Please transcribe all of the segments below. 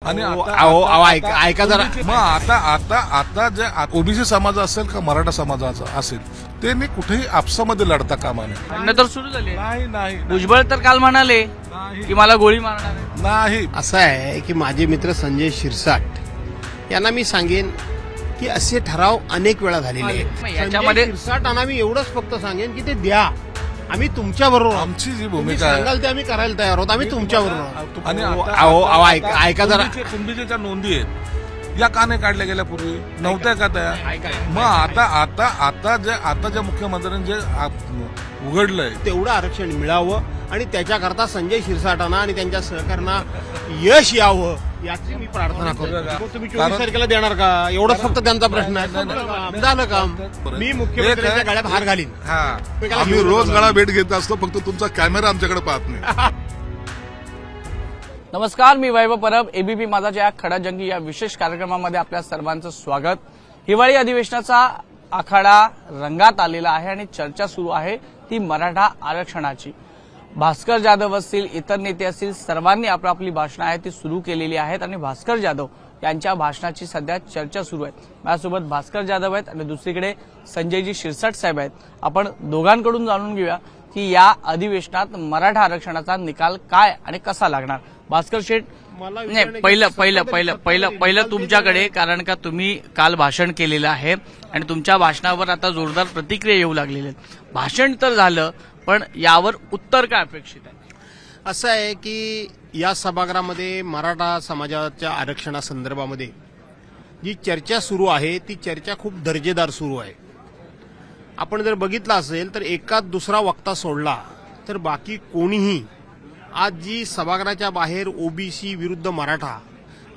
आणि ऐका जरा, मग आता जे ओबीसी समाज असेल का मराठा समाजाचा असेल ते मी कुठेही आपसामध्ये लढता कामा नये. भांडणं तर सुरू झाले. नाही भुजबळ तर काल म्हणाले की मला गोळी मारणार आहे. नाही. असं आहे की माझे मित्र संजय शिरसाट यांना मी सांगेन की असे ठराव अनेक वेळा झालेले आहेत. याच्यामध्ये शिरसाटांना मी एवढंच फक्त सांगेन की ते द्या, आम्ही तुमच्या बरोबर, आमची जी भूमिका आहे सांगाल ते आम्ही करायला तयार आहोत, आम्ही तुमच्या बरोबर. आणि ऐका जरा, कुंडीच्या ज्या नोंदी आहेत या का नाही काढल्या गेल्या पूर्वी नव्हत्या का त्या? मग आता ज्या मुख्यमंत्र्यांनी जे उघडलंय तेवढं आरक्षण मिळावं आणि त्याच्याकरता संजय शिरसाटांना आणि त्यांच्या सहकाऱ्यांना यश यावं याची मी प्रार्थना करतो. तुम्ही 24 तारखेला देणार का? एवढंच फक्त त्यांचा प्रश्न आहे. झालं काम. मी मुख्यमंत्र्यांच्या गळ्यात हार घालीन. आम्ही रोज गळा भेट घेत असतो, फक्त तुमचा कॅमेरा आमच्याकडे पाहत नाही. नमस्कार, मी वैभव परब. एबीपी माझाच्या या खडाजंगी या विशेष कार्यक्रमामध्ये आपल्या सर्वांचं स्वागत. हिवाळी अधिवेशनाचा आखाडा रंगात आलेला आहे आणि चर्चा सुरू आहे ती मराठा आरक्षणाची. भास्कर जाधव असतील, इतर नेते असतील, सर्वांनी आपली भाषणं आहेत ती सुरू केलेली आहेत आणि भास्कर जाधव यांच्या भाषणाची सध्या चर्चा सुरू आहे. माझ्यासोबत भास्कर जाधव आहेत आणि दुसरीकडे संजयजी शिरसाट साहेब आहेत. आपण दोघांकडून जाणून घेऊया की या अधिवेशनात मराठा आरक्षणाचा निकाल काय आणि कसा लागणार. भास्कर शेठ, नाही, पहिलं तुमच्याकडे, कारण का तुम्ही काल भाषण केलेलं आहे आणि तुमच्या भाषणावर आता जोरदार प्रतिक्रिया येऊ लागलेल्या आहेत. भाषण तर झालं, पण यावर उत्तर काय अपेक्षित आहे? असं आहे की या सभागृहामध्ये मराठा समाजाच्या आरक्षणासंदर्भामध्ये जी चर्चा सुरू आहे ती चर्चा खूप दर्जेदार सुरू आहे. आपण जर बघितलं असेल तर एकाच दुसरा वक्ता सोडला तर बाकी कोणीही आज जी सभागृहाच्या बाहेर ओबीसी विरुद्ध मराठा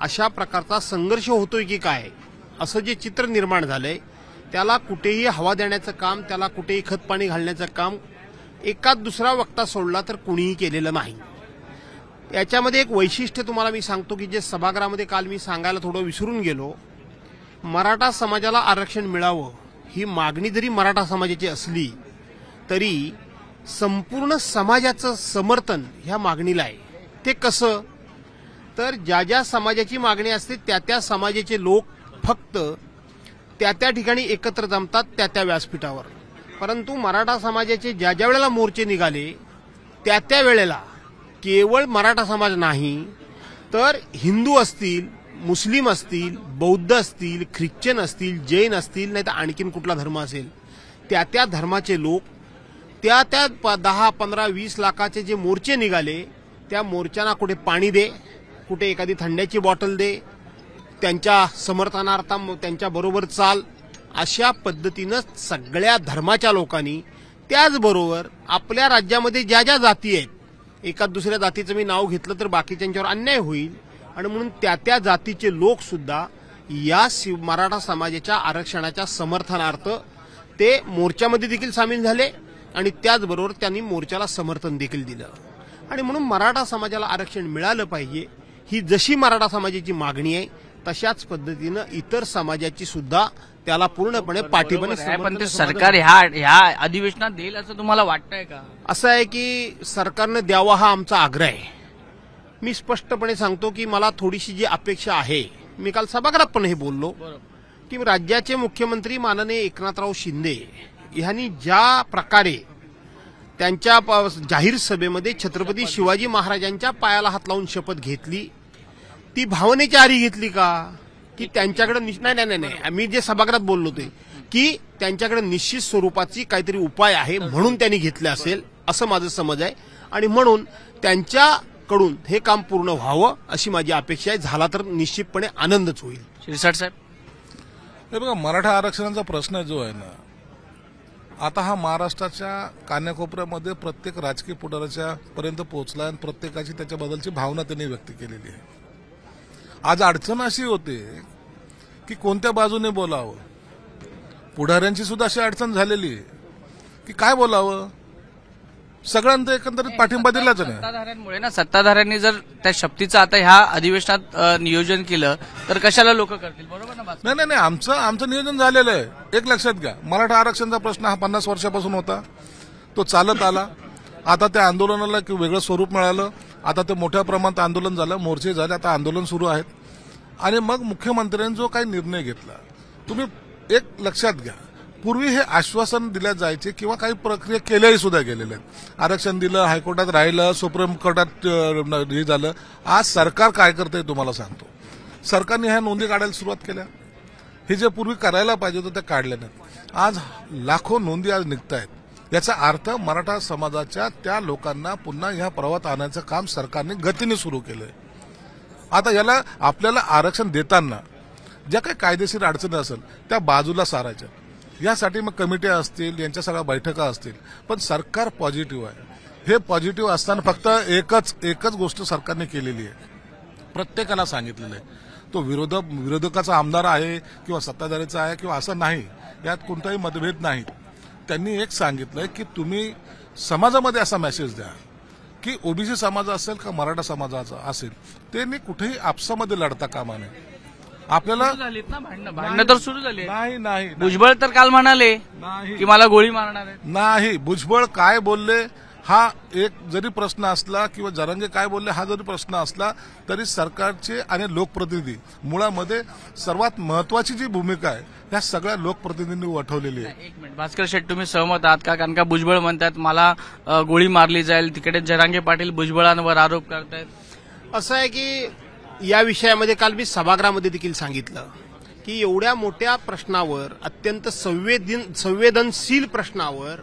अशा प्रकारचा संघर्ष होतोय की काय असं जे चित्र निर्माण झालंय त्याला कुठेही हवा देण्याचं काम, त्याला कुठेही खतपाणी घालण्याचं काम एकाच दुसरा वक्ता सोडला तर कुणीही केलेलं नाही. याच्यामध्ये एक वैशिष्ट्य तुम्हाला मी सांगतो की जे सभागृहामध्ये काल मी सांगायला थोडं विसरून गेलो. मराठा समाजाला आरक्षण मिळावं ही मागणी जरी मराठा समाजाची असली तरी संपूर्ण समाजाचं समर्थन ह्या मागणीला आहे. ते कसं तर ज्या ज्या समाजाची मागणी असते त्या त्या समाजाचे लोक फक्त त्या त्या ठिकाणी एकत्र जमतात त्या त्या व्यासपीठावर. परंतु मराठा समाजाचे ज्या ज्या वेळेला मोर्चे निघाले त्या त्या वेळेला केवळ मराठा समाज नाही तर हिंदू असतील, मुस्लिम असतील, बौद्ध असतील, ख्रिश्चन असतील, जैन असतील, नाही तर आणखीन कुठला धर्म असेल त्या त्या धर्माचे लोक त्या त्या 10, 15, 20 लाखाचे जे मोर्चे निघाले त्या मोर्चांना कुठे पाणी दे, कुठे एखादी थंड्याची बॉटल दे, त्यांच्या समर्थनार्थ त्यांच्या बरोबर चाल, अशा पद्धतीनं सगळ्या धर्माच्या लोकांनी, त्याचबरोबर आपल्या राज्यामध्ये ज्या ज्या जाती आहेत, एका दुसऱ्या जातीचं मी नाव घेतलं तर बाकीच्यांच्यावर अन्याय होईल आणि म्हणून त्या त्या जातीचे लोक सुद्धा या मराठा समाजाच्या आरक्षणाच्या समर्थनार्थ ते मोर्चामध्ये देखील सामील झाले आणि त्याचबरोबर त्यांनी मोर्चाला समर्थन देखील दिलं. आणि म्हणून मराठा समाजाला आरक्षण मिळालं पाहिजे ही जशी मराठा समाजाची मागणी आहे तशाच पद्धतीनं इतर समाजाची सुद्धा त्याला पूर्णपणे पाठिंबा. पण ते सरकार ह्या अधिवेशनात देईल असं तुम्हाला वाटतंय का? असं आहे की सरकारनं द्यावा हा आमचा आग्रह आहे. मी स्पष्टपणे सांगतो की मला थोडीशी जी अपेक्षा आहे, मी काल सभागृहात पण हे बोललो की राज्याचे मुख्यमंत्री माननीय एकनाथराव शिंदे यांनी ज्या प्रकारे त्यांच्या जाहीर सभेमध्ये छत्रपती शिवाजी महाराजांच्या पायाला हात लावून शपथ घेतली ती भावनेची आरी घेतली का की त्यांच्याकडे नाही, मी जे सभागृहात बोललो होते की त्यांच्याकडे निश्चित स्वरूपाची काहीतरी उपाय आहे म्हणून त्यांनी घेतले असेल असं माझं समज आहे आणि म्हणून त्यांच्याकडून हे काम पूर्ण व्हावं अशी माझी अपेक्षा आहे. झाला तर निश्चितपणे आनंदच होईल. शिरसाट साहेब, हे बघा, मराठा आरक्षणाचा प्रश्न जो आहे ना, आता हा महाराष्ट्राच्या कान्याकोपऱ्यामध्ये प्रत्येक राजकीय पुढाऱ्याच्या पर्यंत पोहोचला आणि प्रत्येकाची त्याच्याबद्दलची भावना त्यांनी व्यक्त केलेली आहे. आज अडचण अशी होते की कोणत्या बाजूने बोलावं. पुढाऱ्यांची सुद्धा अशी अडचण झालेली आहे की काय बोलावं. सगळ्यांना एकंदरीत पाठिंबा दिलाच नाही. सत्ताधाऱ्यांमुळे ना, सत्ताधाऱ्यांनी जर त्या शक्तीचं आता ह्या अधिवेशनात नियोजन केलं तर कशाला लोक करतील, बरोबर ना? नाही, आमचं नियोजन झालेलं आहे. एक लक्षात घ्या, मराठा आरक्षणाचा प्रश्न हा 50 वर्षापासून होता, तो चालत आला. आता त्या आंदोलनाला वेगळं स्वरूप मिळालं, आता ते मोठ्या प्रमाणात आंदोलन झालं, मोर्चे झाले, आता आंदोलन सुरू आहेत. आणि मग मुख्यमंत्र्यांनी जो काही निर्णय घेतला, तुम्ही एक लक्षात घ्या, पूर्वी हे आश्वासन दिल्या जायचे किंवा काही प्रक्रिया केल्याही सुद्धा गेलेल्या आहेत. आरक्षण दिलं, हायकोर्टात राहिलं, सुप्रीम कोर्टात हे झालं. आज सरकार काय करतंय तुम्हाला सांगतो. सरकारने ह्या नोंदी काढायला सुरुवात केल्या. हे जे पूर्वी करायला पाहिजे होतं ते काढले नाहीत. आज लाखो नोंदी आज निघतायत. याचा अर्थ मराठा समाजाच्या त्या लोकांना पुन्हा ह्या प्रवाहात आणायचं काम सरकारने गतीने सुरू केलंय. आता याला आपल्याला आरक्षण देताना ज्या काही कायदेशीर अडचणी असेल त्या बाजूला सारायच्या. यासाठी मग कमिट्या असतील, यांच्या सगळ्या बैठका असतील, पण सरकार पॉझिटिव्ह आहे. हे पॉझिटिव्ह असताना फक्त एकच गोष्ट सरकारने केलेली आहे, प्रत्येकाला सांगितलेलं आहे. तो विरोधकाचा आमदार आहे किंवा सत्ताधारीचा आहे किंवा असं नाही, यात कोणताही मतभेद नाही. त्यांनी एक सांगितलंय की तुम्ही समाजामध्ये असा मेसेज द्या की ओबीसी समाज असेल का मराठा समाजाचा असेल, त्यांनी कुठेही आपसामध्ये लढता कामा नये. आपल्याला भांडणं तर सुरू झाली. नाही भुजबळ तर काल म्हणाले की मला गोळी मारणार आहे. नाही, भुजबळ काय बोलले हा एक जरी प्रश्न असला किंवा जरांगे काय बोलले हा जरी प्रश्न असला तरी सरकारचे आणि लोकप्रतिनिधी मुळामध्ये सर्वात महत्वाची जी भूमिका आहे ह्या सगळ्या लोकप्रतिनिधींनी वठवलेली आहे. एक मिनिट भास्कर शेठ, तुम्ही सहमत आहात का? कारण का भुजबळ म्हणतात मला गोळी मारली जाईल, तिकडे जरांगे पाटील भुजबळांवर आरोप करतायत. असं आहे की या विषयामध्ये काल मी सभागृहामध्ये देखील सांगितलं की एवढ्या मोठ्या प्रश्नावर, अत्यंत संवेदनशील प्रश्नावर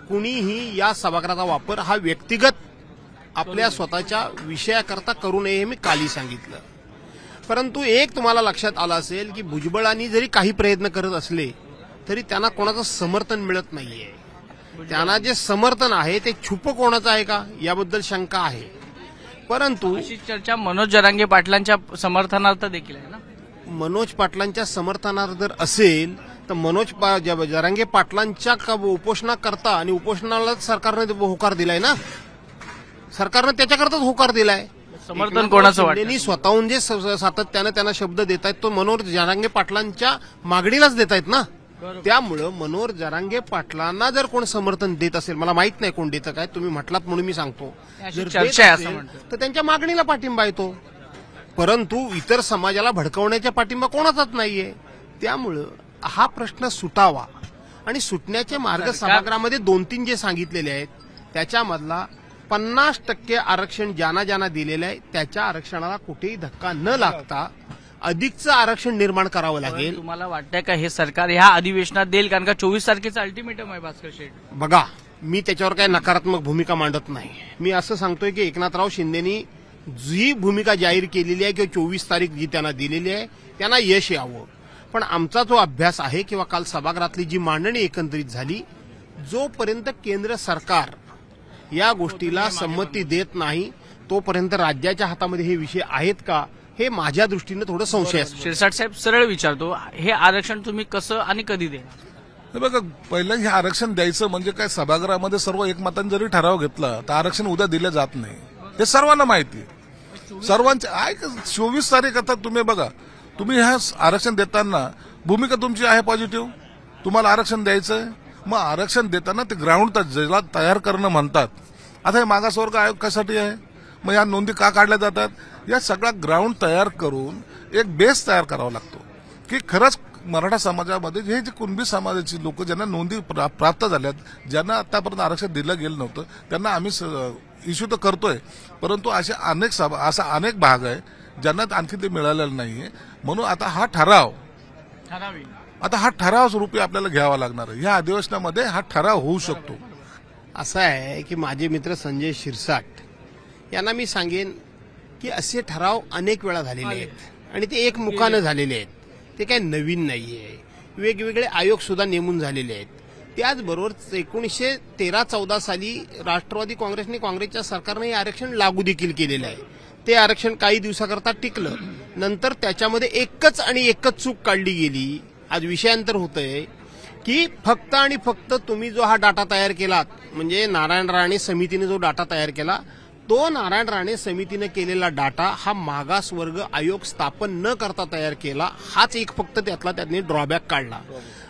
कुणीही या सभागृहाचा वापर हा व्यक्तिगत आपल्या स्वतःच्या विषयाकरता करू नये हे मी कालही सांगितलं. परंतु एक तुम्हाला लक्षात आलं असेल की भुजबळांनी जरी काही प्रयत्न करत असले तरी त्यांना कोणाचं समर्थन मिळत नाहीये. त्यांना जे समर्थन आहे ते छुप कोणाचं आहे का याबद्दल शंका आहे. परंतु अशी चर्चा मनोज जरांगे पाटलांच्या समर्थनार्थ देखील आहे ना. मनोज पाटलांच्या समर्थनार्थ जर असेल तर जरांगे पाटलांच्या उपोषणाकरता आणि उपोषणाला सरकारने होकार दिलाय ना. सरकारनं त्याच्याकरताच होकार दिलाय. समर्थन कोणाचं वाटतं? त्यांनी स्वतःहून जे सातत्यानं त्यांना शब्द देत आहेत तो मनोज जरांगे पाटलांच्या मागणीलाच देत आहेत ना. त्यामुळं मनोज जरांगे पाटलांना जर कोण समर्थन देत असेल, मला माहित नाही कोण देतं काय, तुम्ही म्हटलात म्हणून मी सांगतो, जर चर्चा आहे असं म्हणतो तर त्यांच्या मागणीला पाठिंबा येतो. परंतु इतर समाजाला भडकवण्याचा पाठिंबा कोणाचाच नाहीये. त्यामुळं हा प्रश्न सुटावा आणि सुटण्याचे मार्ग सभागृहामध्ये 2-3 जे सांगितलेले आहेत त्याच्यामधला 50% आरक्षण ज्यांना दिलेलं आहे त्याच्या आरक्षणाला कुठेही धक्का न लागता अधिकचं आरक्षण निर्माण करावं लागेल. तुम्हाला वाटतंय का हे सरकार ह्या अधिवेशनात देईल? कारण का 24 तारखेचं अल्टिमेटम आहे भास्कर शेठ. बघा, मी त्याच्यावर काही नकारात्मक भूमिका मांडत नाही. मी असं सांगतोय की एकनाथराव शिंदेनी जी भूमिका जाहीर केलेली आहे किंवा 24 तारीख जी त्यांना दिलेली आहे त्यांना यश यावं. पण आमचा जो अभ्यास आहे किंवा काल सभागृहातली जी मांडणी एकत्रित झाली, जोपर्यंत केंद्र सरकार या गोष्टीला संमती देत नाही तोपर्यंत राज्याच्या हातामध्ये हे विषय आहेत का हे माझ्या दृष्टीनं थोडं संशय असतो. शिरसाट साहेब, सरळ विचारतो, हे आरक्षण तुम्ही कसं आणि कधी देणार? हे बघा, पहिलं हे आरक्षण द्यायचं म्हणजे काय, सभागृहामध्ये सर्व एकमताने जरी ठराव घेतला तर आरक्षण उद्या दिलं जात नाही. हे सर्वांना माहिती आहे. सर्वांच्या 24 तारीख आता तुम्ही बघा, तुम्ही ह्या आरक्षण देताना भूमिका तुमची आहे पॉझिटिव्ह, तुम्हाला आरक्षण द्यायचंय. मग आरक्षण देताना ते ग्राउंड ज्याला तयार करणं म्हणतात. आता हे मागासवर्ग आयोग कशासाठी आहे, मग या नोंदी का काढल्या जातात? या सगळा ग्राउंड तयार करून एक बेस तयार करावा लागतो की खरंच मराठा समाजामध्ये हे जे कुणबी समाजाची लोक ज्यांना नोंदी प्राप्त झाल्यात, ज्यांना आतापर्यंत आरक्षण दिलं गेलं नव्हतं, त्यांना आम्ही इश्यू तर करतोय. परंतु असा अनेक भाग आहे ज्यांना आणखी ते मिळालेलं नाहीये. म्हणून आता हा ठराव स्वरूपी आपल्याला घ्यावा लागणार आहे. या अधिवेशनामध्ये हा ठराव होऊ शकतो. असं आहे की माझे मित्र संजय शिरसाट यांना मी सांगेन की असे ठराव अनेक वेळा झालेले आहेत आणि ते एकमुखानं झालेले आहेत. ते काही नवीन नाहीये. वेगवेगळे आयोग सुद्धा नेमून झालेले आहेत. त्याचबरोबर 1913-14 साली राष्ट्रवादी काँग्रेसच्या सरकारने हे आरक्षण लागू देखील केलेलं आहे. ते आरक्षण काही दिवसाकरता टिकलं, नंतर त्याच्यामध्ये एकच चूक काढली गेली. आज विषयांतर होतंय की फक्त आणि फक्त तुम्ही जो हा डाटा तयार केलात, म्हणजे नारायण राणे समितीने जो डाटा तयार केला, तो नारायण राणे समितीने केलेला डाटा हा मागासवर्ग आयोग स्थापन न करता तयार केला. हाच एक फक्त त्यांनी ड्रॉबॅक काढला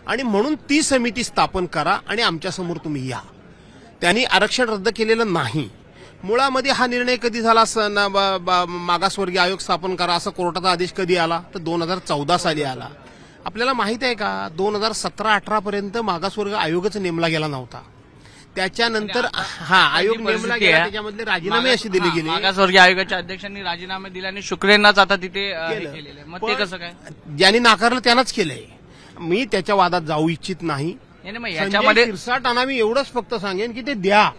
आणि म्हणून ती समिती स्थापन करा आणि आमच्यासमोर तुम्ही या. त्यांनी आरक्षण रद्द केलेलं नाही, मुळामध्ये हा निर्णय कधी झाला मागासवर्गीय आयोग स्थापन करा असा कोर्टाचा आदेश कधी आला तर 2014 साली आला. आपल्याला माहित आहे का 2017-18 पर्यंत मागासवर्ग आयोगच नेमला गेला नव्हता. त्याच्यानंतर हा आयोग नेमला गेला, त्याच्यामधले राजीनामे असे दिले गेले. मागासवर्गीय आयोगाच्या अध्यक्षांनी राजीनामे दिले आणि शुक्रेंनाच आता तिथे हे केलेलं आहे. मग ते कसं काय? ज्यांनी नाकारलं त्यानंच केलंय. मी त्याच्या वादात जाऊ इच्छित नाही. नाही, मग संजय याच्यामध्ये शिरसाटांना मी एवढंच फक्त सांगेन की ते द्या,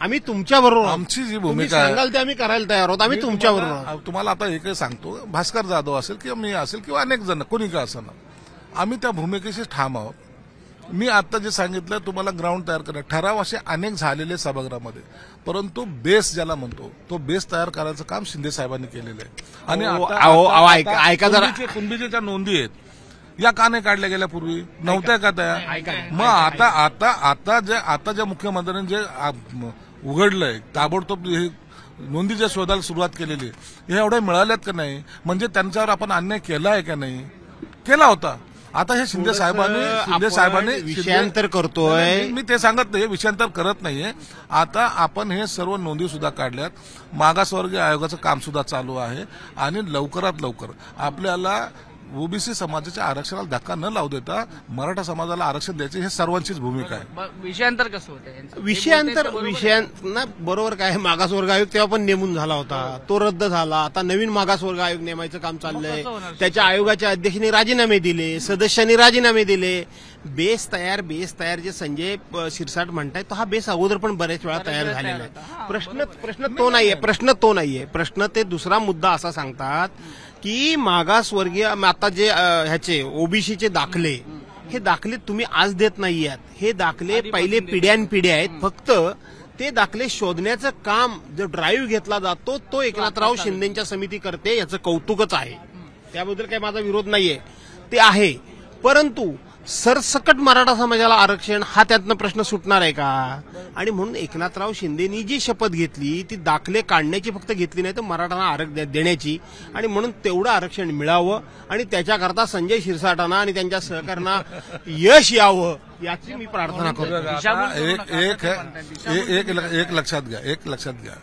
आम्ही तुमच्या बरोबर आहोत. आमची जी तुम्ही भूमिका आहे सांगाल ते आम्ही करायला तयार आहोत. आम्ही तुमच्या बरोबर आहोत. तुम्हाला आता एकही सांगतो, भास्कर जाधव असेल किंवा मी असेल किंवा अनेक जण कोणी का असं आम्ही त्या भूमिकेशी ठाम आहोत. मी आता जे सांगितलं तुम्हाला ग्राउंड तयार करणं, ठराव असे अनेक झालेले सभागृहामध्ये, परंतु बेस ज्याला म्हणतो तो बेस तयार करायचं काम शिंदे साहेबांनी केलेलं आहे. आणि ऐका जरा. कुणबीच्या ज्या नोंदी आहेत या का नाही काढल्या गेल्या पूर्वी नव्हत्या का त्या? मग आता ज्या मुख्यमंत्र्यांनी जे उघडलंय ताबडतोब हे नोंदीच्या शोधाला सुरुवात केलेली आहे, हे एवढ्या मिळाल्यात का नाही? म्हणजे त्यांच्यावर आपण अन्याय केला आहे का नाही? केला होता. आता हे शिंदे साहेबांनी विषयांतर करतोय. मी ते सांगत नाही, विषयांतर करत नाहीये. आता आपण हे सर्व नोंदी सुद्धा काढल्यात. मागासवर्गीय आयोगाचं काम सुद्धा चालू आहे आणि लवकरात लवकर आपल्याला ओबीसी समाजाच्या आरक्षणाला धक्का न लावू देता मराठा समाजाला आरक्षण द्यायचे हे सर्वांचीच भूमिका आहे. विषयांतर कसं होतं? विषयांना बरोबर काय, मागासवर्ग आयोग तेव्हा पण नेमून झाला होता, तो रद्द झाला. आता नवीन मागासवर्ग आयोग नेमायचं काम चाललंय. त्याच्या आयोगाच्या अध्यक्षांनी राजीनामे दिले, सदस्यांनी राजीनामे दिले. बेस तयार जे संजय शिरसाट म्हणतायत तो हा बेस अगोदर पण बऱ्याच वेळा तयार झालेला आहे. प्रश्न तो नाहीये. प्रश्न ते दुसरा मुद्दा असा सांगतात की मागासवर्गीय आता जे ह्याचे ओबीसीचे दाखले, हे दाखले तुम्ही आज देत नाही आहात. हे दाखले पहिले पिढ्यानपिढ्या आहेत. फक्त ते दाखले शोधण्याचं काम जो ड्राईव्ह घेतला जातो तो एकनाथराव शिंदेच्या समिती करते, याचं कौतुकच आहे. त्याबद्दल काही माझा विरोध नाहीये, ते आहे. परंतु सरसकट मराठा समाजाला आरक्षण हा त्यातनं प्रश्न सुटणार आहे का? आणि म्हणून एकनाथराव शिंदेनी जी शपथ घेतली ती दाखले काढण्याची फक्त घेतली नाही तर मराठांना आरक्षण देण्याची. आणि म्हणून तेवढं आरक्षण मिळावं आणि त्याच्याकरता संजय शिरसाटांना आणि त्यांच्या सहकाऱ्यांना यश यावं याची मी प्रार्थना करतो. एक लक्षात घ्या,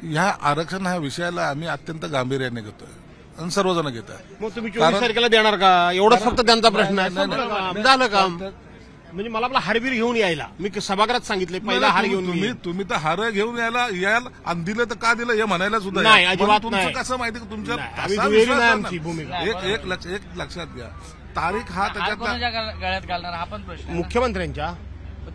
ह्या आरक्षण ह्या विषयाला आम्ही अत्यंत गांभीर्याने घेतोय आणि सर्वजण घेत आहे. मग तुम्ही 24 तारखेला देणार का? एवढाच फक्त त्यांचा प्रश्न आहे. झालं काम. म्हणजे मला आपला हारबीर घेऊन यायला मी सभागृहात सांगितले, पहिला हार घेऊन तुम्ही तर हार घेऊन यायला आणि दिलं तर का दिलं हे म्हणायला सुद्धा नाही, अजिबात तुमचं नाही. कसं माहिती का तुमच्या आमची भूमिका. एक लक्षात घ्या, तारीख हा त्याच्यात गळ्यात घालणार हा पण प्रश्न मुख्यमंत्र्यांच्या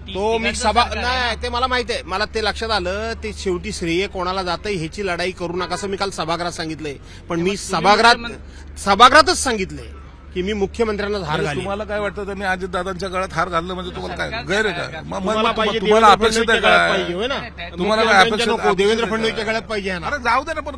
तो मी सभा नाही ते मला माहिती आहे. मला ते लक्षात आलं. ते शेवटी श्रेय कोणाला जातं ह्याची लढाई करू नका असं मी काल सभागृहात सांगितलंय. पण मी सभागृहातच सांगितलंय की मी मुख्यमंत्र्यांना हार घाली. तुम्हाला काय वाटतं त्यांनी अजितदादांच्या गळ्यात हार घालणं म्हणजे तुम्हाला काय गैर आहे का? तुम्हाला अपेक्षित आहे काय? तुम्हाला काय अपेक्षित? देवेंद्र फडणवीसच्या गळ्यात पाहिजे. अरे जाऊ दे ना, पण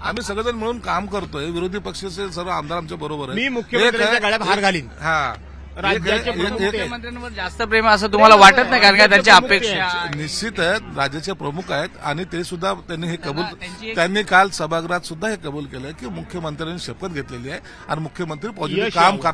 आम्ही सगळेजण मिळून काम करतोय. विरोधी पक्षाचे सर्व आमदार आमच्या बरोबर आहे. मी मुख्यमंत्र्यांच्या गळ्यात हार घालीन. हा, राज्याच्या मुख्यमंत्र्यांवर जास्त प्रेम असं तुम्हाला वाटत नाही? कारण का त्यांची अपेक्षा निश्चित आहेत, राज्याचे प्रमुख आहेत आणि ते सुद्धा त्यांनी काल सभागृहात सुद्धा हे कबूल केलं की मुख्यमंत्र्यांनी शपथ घेतलेली आहे आणि मुख्यमंत्री पॉझिटिव्ह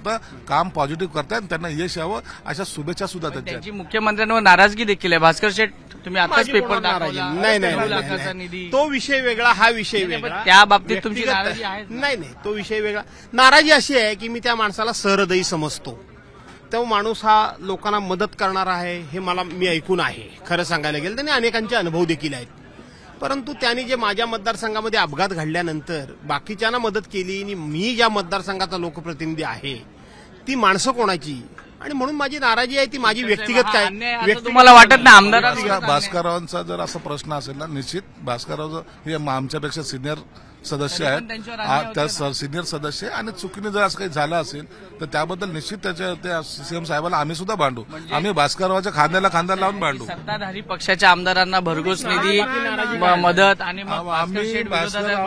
काम पॉझिटिव्ह करतायत, त्यांना यश यावं अशा शुभेच्छा सुद्धा त्यांची मुख्यमंत्र्यांवर नाराजगी देखील आहे. भास्कर शेठ तुम्ही आताच पेपर दाखवला. नाही, तो विषय वेगळा, हा विषय वेगळा. त्या बाबतीत तुमची नाराजी आहे? नाही, तो विषय वेगळा. नाराजी अशी आहे की मी त्या माणसाला सहृदयी समजतो. तो माणूस हा लोकांना मदत करणार आहे हे मी ऐकून आहे. खरं सांगायला गेलं त्यांनी अनेकांचे अनुभव देखील आहेत. परंतु त्यांनी जे माझ्या मतदारसंघामध्ये अपघात घडल्यानंतर बाकीच्यांना मदत केली आणि मी ज्या मतदारसंघाचा लोकप्रतिनिधी आहे ती माणसं कोणाची, आणि म्हणून माझी नाराजी आहे ती माझी व्यक्तिगत काय. तुम्हाला वाटत नाही आमदार भास्कररावांचा जर असा प्रश्न असेल ना, निश्चित भास्करराव हे आमच्यापेक्षा सिनियर सदस्य आहेत, त्या सिनियर सदस्य, आणि चुकीने जर असं काही झालं असेल तर त्याबद्दल निश्चित त्या सीएम साहेबाला आम्ही सुद्धा भांडू. आम्ही भास्कररावाच्या खांद्याला खांदा लावून भांडू. सत्ताधारी पक्षाच्या आमदारांना भरघोस निधी मदत आणि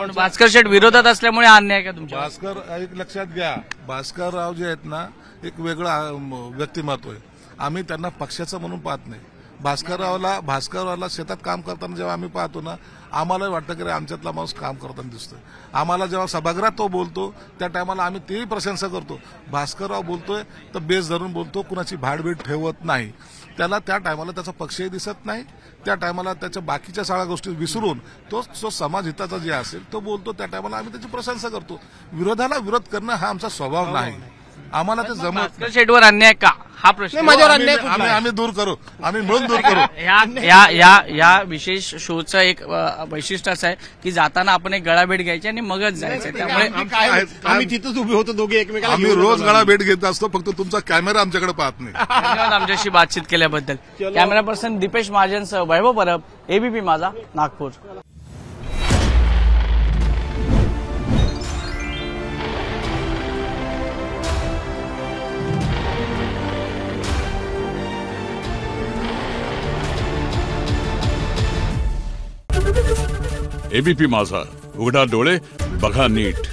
भास्कर शेठ विरोधात असल्यामुळे अन्याय का तुमच्या? एक लक्षात घ्या, भास्करराव जे आहेत ना एक वेगळं व्यक्तिमत्व आहे. आम्ही त्यांना पक्षाचं म्हणून पाहत नाही. भास्कररावला शेतात काम करताना जेव्हा आम्ही पाहतो ना, आम्हालाही वाटतं की रे आमच्यातला माणूस काम करताना दिसतोय. आम्हाला जेव्हा सभागृहात तो बोलतो त्या टायमाला आम्ही तेही प्रशंसा करतो. भास्करराव बोलतोय तर बेस धरून बोलतो, कुणाची भाडबीड ठेवत नाही. त्याला त्या टायमाला त्याचा पक्षही दिसत नाही. त्या टायमाला त्याच्या बाकीच्या सगळ्या गोष्टी विसरून तो समाज हिताचा जे असेल तो बोलतो. त्या टायमाला आम्ही त्याची प्रशंसा करतो. विरोधाला विरोध करणं हा आमचा स्वभाव नाही. आम्हाला ते जमत भास्कर शेटवर अन्याय का हा प्रश्न नाही, माझ्यावर अन्याय कुठला आहे? आम्ही दूर करू, आम्ही मिळून दूर करू. या विशेष शोचं एक वैशिष्ट्य असं आहे की जाताना आपण एक गळा भेट घ्यायची आणि मगच जायचं. त्यामुळे आम्ही तिथंच उभे होतो दोघे एकमेकाला आम्ही घेऊन रोज होतो. गळा भेट घेत असतो, फक्त तुमचा कॅमेरा आमच्याकडे पाहत नाही. धन्यवाद आमच्याशी बातचीत केल्याबद्दल. कॅमेरा पर्सन दीपेश महाजनसह वैभव परब, एबीपी माझा, नागपूर. एबीपी माझा, उघडा डोळे बघा नीट.